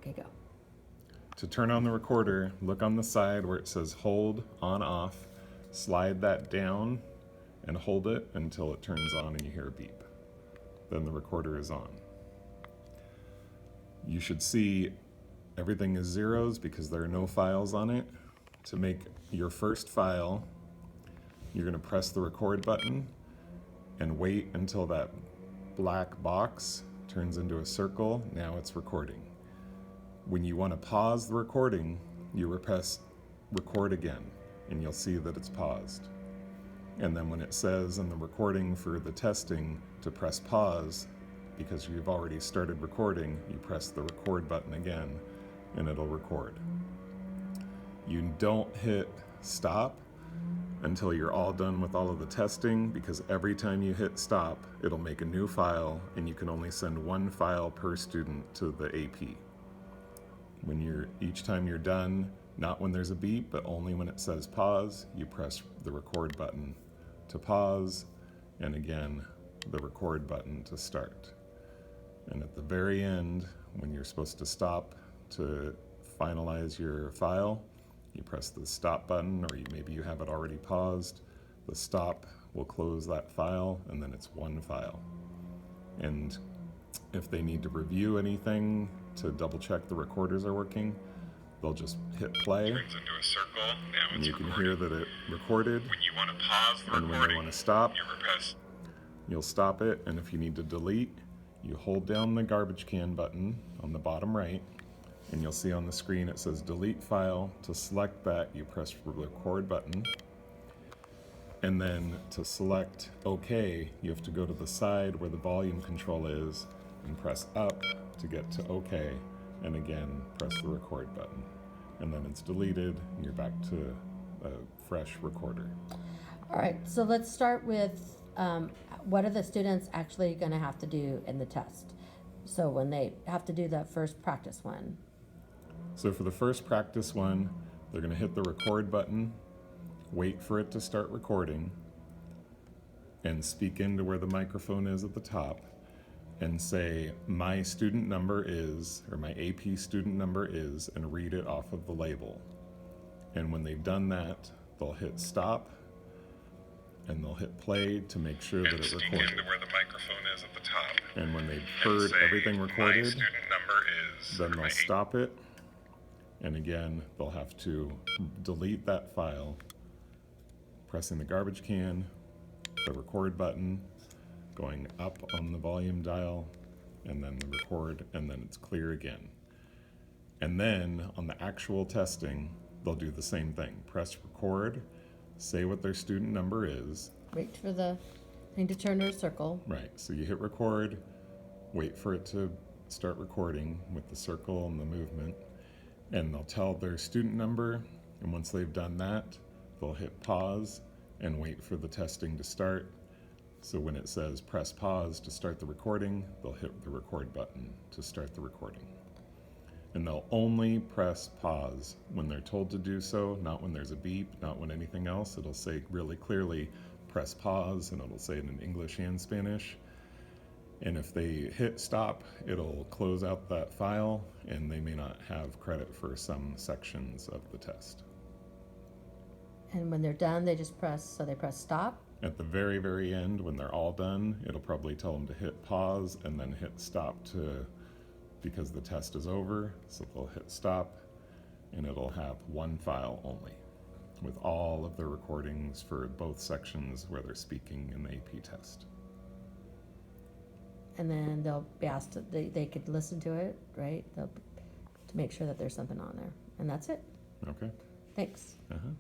Okay, go. To turn on the recorder, look on the side where it says hold on off, slide that down and hold it until it turns on and you hear a beep. Then the recorder is on. You should see everything is zeros because there are no files on it. To make your first file, you're going to press the record button and wait until that black box turns into a circle. Now it's recording. When you want to pause the recording, you press record again, and you'll see that it's paused. And then when it says in the recording for the testing to press pause, because you've already started recording, you press the record button again, and it'll record. You don't hit stop until you're all done with all of the testing, because every time you hit stop, it'll make a new file, and you can only send one file per student to the AP. Each time you're done, not when there's a beep, but only when it says pause, you press the record button to pause, and again, the record button to start. And at the very end, when you're supposed to stop to finalize your file, you press the stop button, or maybe you have it already paused. The stop will close that file, and then it's one file. And if they need to review anything to double check the recorders are working, they'll just hit play. Turns into a circle. Now and it's you can recording. hear that it recorded. When you want to pause the and recording, when they want to stop, you press. You'll stop it, and if you need to delete, you hold down the garbage can button on the bottom right, and you'll see on the screen it says delete file. To select that, you press the record button, and then to select OK, you have to go to the side where the volume control is and press up to get to OK, and again press the record button, and then it's deleted and you're back to a fresh recorder. All right, so let's start with what are the students actually going to have to do in the test? So when they have to do that first practice one. So for the first practice one, they're going to hit the record button, wait for it to start recording, and speak into where the microphone is at the top, and say, my student number is, or my AP student number is, and read it off of the label. And when they've done that, they'll hit stop, and they'll hit play to make sure that it Speak recorded. into where the microphone is at the top. And when they've And heard say, everything my recorded, student number is. then or my they'll stop it, and again, they'll have to delete that file, pressing the garbage can, the record button, going up on the volume dial, and then the record, and then it's clear again. And then on the actual testing, they'll do the same thing. Press record, say what their student number is. Wait for the thing to turn to a circle. Right, so you hit record, wait for it to start recording with the circle and the movement, and they'll tell their student number, and once they've done that, they'll hit pause and wait for the testing to start. So when it says press pause to start the recording, they'll hit the record button to start the recording. And they'll only press pause when they're told to do so, not when there's a beep, not when anything else. It'll say really clearly, press pause, and it'll say it in English and Spanish. And if they hit stop, it'll close out that file, and they may not have credit for some sections of the test. And when they're done, they just press stop. At the very, very end, when they're all done, it'll probably tell them to hit pause and then hit stop because the test is over. So they'll hit stop, and it'll have one file only with all of the recordings for both sections where they're speaking in the AP test. And then they'll be asked they could listen to it, right? To make sure that there's something on there. And that's it. Okay? Thanks. Uh-huh.